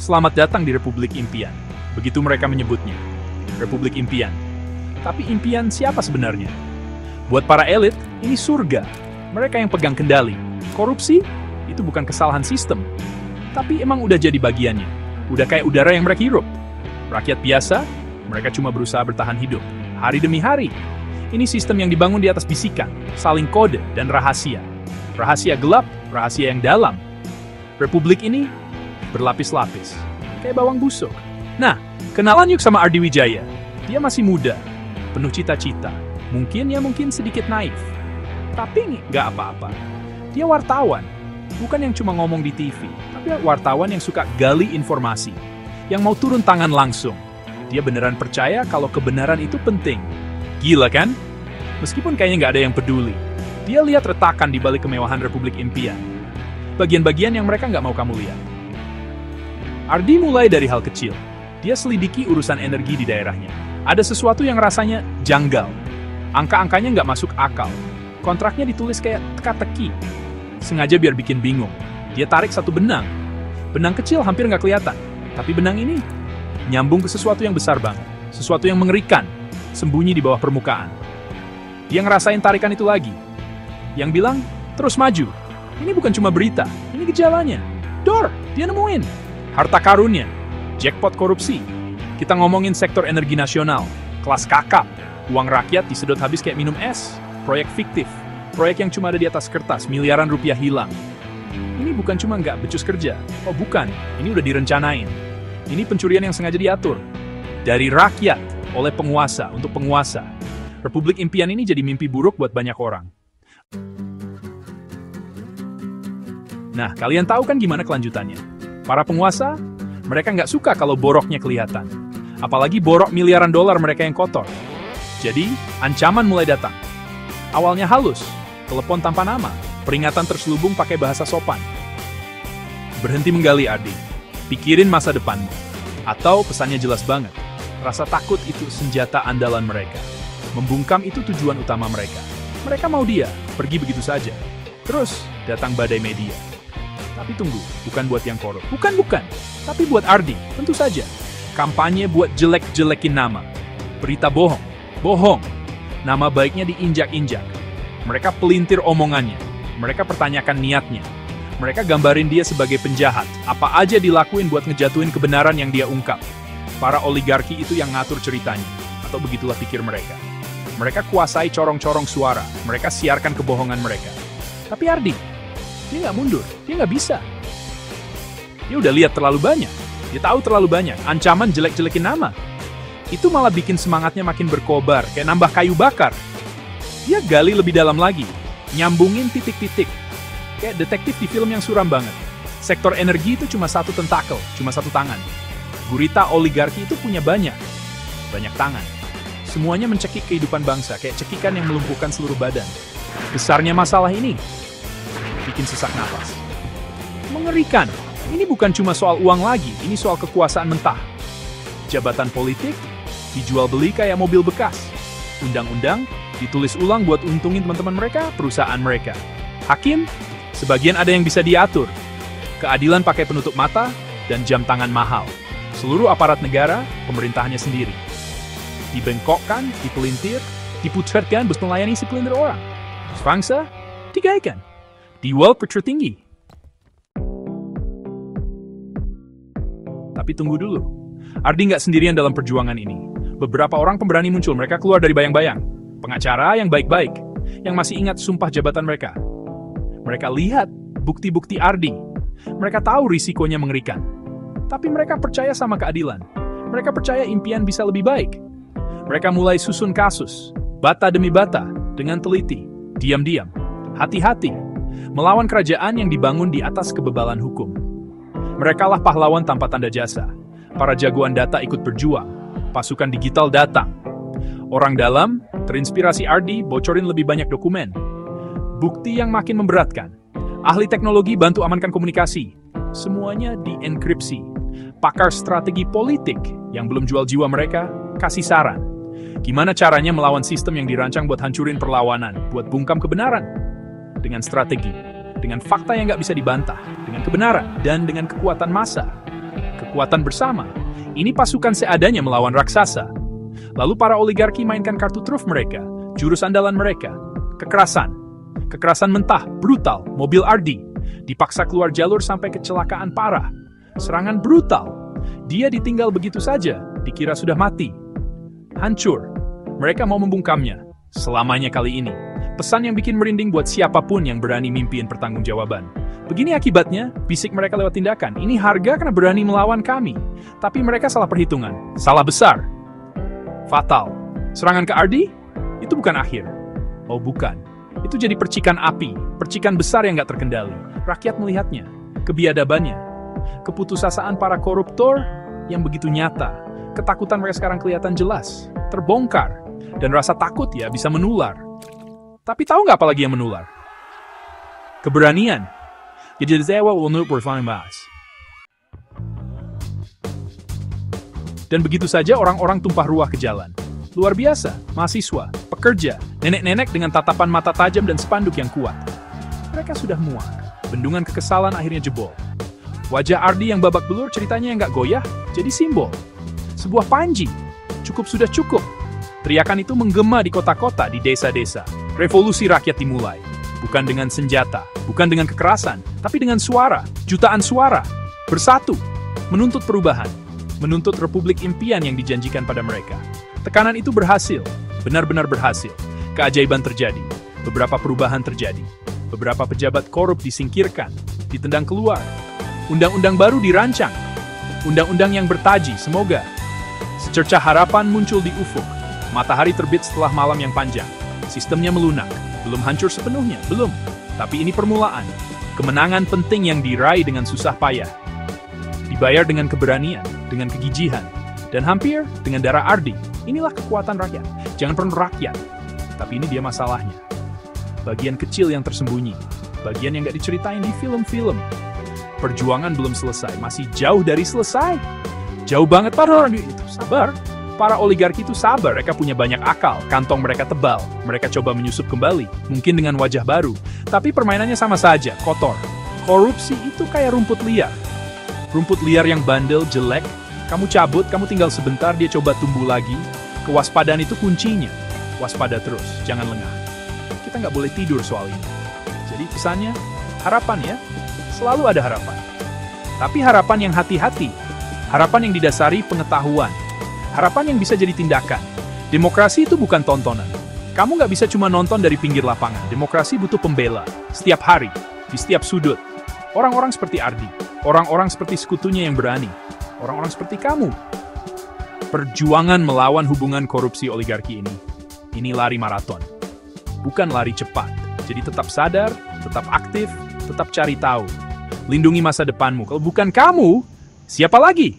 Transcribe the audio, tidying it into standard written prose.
Selamat datang di Republik Impian. Begitu mereka menyebutnya. Republik Impian. Tapi impian siapa sebenarnya? Buat para elit, ini surga. Mereka yang pegang kendali. Korupsi? Itu bukan kesalahan sistem. Tapi emang udah jadi bagiannya. Udah kayak udara yang mereka hirup. Rakyat biasa, mereka cuma berusaha bertahan hidup. Hari demi hari. Ini sistem yang dibangun di atas bisikan, saling kode, dan rahasia. Rahasia gelap, rahasia yang dalam. Republik ini berlapis-lapis, kayak bawang busuk. Nah, kenalan yuk sama Ardi Wijaya. Dia masih muda, penuh cita-cita. Mungkin sedikit naif. Tapi nggak apa-apa. Dia wartawan, bukan yang cuma ngomong di TV, tapi wartawan yang suka gali informasi, yang mau turun tangan langsung. Dia beneran percaya kalau kebenaran itu penting. Gila kan? Meskipun kayaknya nggak ada yang peduli. Dia lihat retakan di balik kemewahan Republik Impian. Bagian-bagian yang mereka nggak mau kamu lihat. Ardi mulai dari hal kecil. Dia selidiki urusan energi di daerahnya. Ada sesuatu yang rasanya janggal. Angka-angkanya nggak masuk akal. Kontraknya ditulis kayak teka-teki. Sengaja biar bikin bingung. Dia tarik satu benang. Benang kecil hampir nggak kelihatan. Tapi benang ini nyambung ke sesuatu yang besar banget. Sesuatu yang mengerikan. Sembunyi di bawah permukaan. Dia ngerasain tarikan itu lagi. Yang bilang, terus maju. Ini bukan cuma berita. Ini gejalanya. Dor, dia nemuin. Harta karunnya, jackpot korupsi. Kita ngomongin sektor energi nasional, kelas kakap, uang rakyat disedot habis kayak minum es, proyek fiktif, proyek yang cuma ada di atas kertas, miliaran rupiah hilang. Ini bukan cuma nggak becus kerja, oh bukan, ini udah direncanain. Ini pencurian yang sengaja diatur. Dari rakyat, oleh penguasa, untuk penguasa. Republik Impian ini jadi mimpi buruk buat banyak orang. Nah, kalian tahu kan gimana kelanjutannya? Para penguasa, mereka nggak suka kalau boroknya kelihatan. Apalagi borok miliaran dolar mereka yang kotor. Jadi, ancaman mulai datang. Awalnya halus, telepon tanpa nama, peringatan terselubung pakai bahasa sopan. Berhenti menggali Ardi, pikirin masa depanmu. Atau pesannya jelas banget, rasa takut itu senjata andalan mereka. Membungkam itu tujuan utama mereka. Mereka mau dia, pergi begitu saja. Terus, datang badai media. Tapi tunggu, bukan buat yang korup. Bukan. Tapi buat Ardi, tentu saja. Kampanye buat jelek-jelekin nama. Berita bohong. Bohong. Nama baiknya diinjak-injak. Mereka pelintir omongannya. Mereka pertanyakan niatnya. Mereka gambarin dia sebagai penjahat. Apa aja dilakuin buat ngejatuhin kebenaran yang dia ungkap. Para oligarki itu yang ngatur ceritanya. Atau begitulah pikir mereka. Mereka kuasai corong-corong suara. Mereka siarkan kebohongan mereka. Tapi Ardi, dia nggak mundur, dia nggak bisa. Dia udah lihat terlalu banyak, dia tahu terlalu banyak, ancaman jelek-jelekin nama. Itu malah bikin semangatnya makin berkobar, kayak nambah kayu bakar. Dia gali lebih dalam lagi, nyambungin titik-titik. Kayak detektif di film yang suram banget. Sektor energi itu cuma satu tentakel, cuma satu tangan. Gurita oligarki itu punya banyak tangan. Semuanya mencekik kehidupan bangsa, kayak cekikan yang melumpuhkan seluruh badan. Besarnya masalah ini bikin sesak napas. Mengerikan. Ini bukan cuma soal uang lagi, ini soal kekuasaan mentah. Jabatan politik dijual beli kayak mobil bekas. Undang-undang ditulis ulang buat untungin teman-teman mereka, perusahaan mereka. Hakim, sebagian ada yang bisa diatur. Keadilan pakai penutup mata dan jam tangan mahal. Seluruh aparat negara, pemerintahannya sendiri. Dibengkokkan, dipelintir, diputratkan buat melayani segelintir orang. Bangsa, digaikan. Dijual per tertinggi. Tapi tunggu dulu. Ardi nggak sendirian dalam perjuangan ini. Beberapa orang pemberani muncul. Mereka keluar dari bayang-bayang. Pengacara yang baik-baik. Yang masih ingat sumpah jabatan mereka. Mereka lihat bukti-bukti Ardi. Mereka tahu risikonya mengerikan. Tapi mereka percaya sama keadilan. Mereka percaya impian bisa lebih baik. Mereka mulai susun kasus. Bata demi bata. Dengan teliti. Diam-diam. Hati-hati. Melawan kerajaan yang dibangun di atas kebebalan hukum. Merekalah pahlawan tanpa tanda jasa. Para jagoan data ikut berjuang. Pasukan digital datang. Orang dalam, terinspirasi Ardi, bocorin lebih banyak dokumen. Bukti yang makin memberatkan. Ahli teknologi bantu amankan komunikasi. Semuanya dienkripsi. Pakar strategi politik yang belum jual jiwa mereka, kasih saran. Gimana caranya melawan sistem yang dirancang buat hancurin perlawanan, buat bungkam kebenaran. Dengan strategi, dengan fakta yang nggak bisa dibantah, dengan kebenaran, dan dengan kekuatan massa. kekuatan bersama. Ini pasukan seadanya melawan raksasa. Lalu para oligarki mainkan kartu truf mereka, jurus andalan mereka. Kekerasan. Kekerasan mentah, brutal, mobil Ardi. Dipaksa keluar jalur sampai kecelakaan parah. Serangan brutal. Dia ditinggal begitu saja, dikira sudah mati. Hancur. Mereka mau membungkamnya. Selamanya kali ini. Pesan yang bikin merinding buat siapapun yang berani mimpiin pertanggungjawaban. Begini akibatnya, bisik mereka lewat tindakan. Ini harga karena berani melawan kami. Tapi mereka salah perhitungan. Salah besar. Fatal. Serangan ke Ardi? Itu bukan akhir. Oh bukan. Itu jadi percikan api. Percikan besar yang gak terkendali. Rakyat melihatnya. Kebiadabannya. Keputusasaan para koruptor yang begitu nyata. Ketakutan mereka sekarang kelihatan jelas. Terbongkar. Dan rasa takut ya bisa menular. Tapi tahu nggak apa lagi yang menular? Keberanian. Jadi Zewa will perform bahas. Dan begitu saja orang-orang tumpah ruah ke jalan. Luar biasa, mahasiswa, pekerja, nenek-nenek dengan tatapan mata tajam dan spanduk yang kuat. Mereka sudah muak. Bendungan kekesalan akhirnya jebol. Wajah Ardi yang babak belur ceritanya yang nggak goyah, jadi simbol. Sebuah panji. Cukup sudah cukup. Teriakan itu menggema di kota-kota, di desa-desa. Revolusi rakyat dimulai. Bukan dengan senjata, bukan dengan kekerasan, tapi dengan suara, jutaan suara. Bersatu, menuntut perubahan, menuntut republik impian yang dijanjikan pada mereka. Tekanan itu berhasil, benar-benar berhasil. Keajaiban terjadi, beberapa perubahan terjadi. Beberapa pejabat korup disingkirkan, ditendang keluar. Undang-undang baru dirancang. Undang-undang yang bertaji, semoga. Secercah harapan muncul di ufuk. Matahari terbit setelah malam yang panjang. Sistemnya melunak. Belum hancur sepenuhnya, belum. Tapi ini permulaan. Kemenangan penting yang diraih dengan susah payah. Dibayar dengan keberanian, dengan kegigihan. Dan hampir dengan darah Ardi. Inilah kekuatan rakyat. Jangan pernah rakyat. Tapi ini dia masalahnya. Bagian kecil yang tersembunyi. Bagian yang gak diceritain di film-film. Perjuangan belum selesai. Masih jauh dari selesai. Jauh banget para orang itu. Sabar. Para oligarki itu sabar, mereka punya banyak akal, kantong mereka tebal, mereka coba menyusup kembali, mungkin dengan wajah baru. Tapi permainannya sama saja, kotor. Korupsi itu kayak rumput liar. Rumput liar yang bandel, jelek, kamu cabut, kamu tinggal sebentar, dia coba tumbuh lagi. Kewaspadaan itu kuncinya. Waspada terus, jangan lengah. Kita nggak boleh tidur soal ini. Jadi pesannya, harapan ya, selalu ada harapan. Tapi harapan yang hati-hati, harapan yang didasari pengetahuan. Harapan yang bisa jadi tindakan. Demokrasi itu bukan tontonan. Kamu nggak bisa cuma nonton dari pinggir lapangan. Demokrasi butuh pembela. Setiap hari, di setiap sudut. Orang-orang seperti Ardi. Orang-orang seperti sekutunya yang berani. Orang-orang seperti kamu. Perjuangan melawan hubungan korupsi oligarki ini. Ini lari maraton. Bukan lari cepat. Jadi tetap sadar, tetap aktif, tetap cari tahu. Lindungi masa depanmu. Kalau bukan kamu, siapa lagi?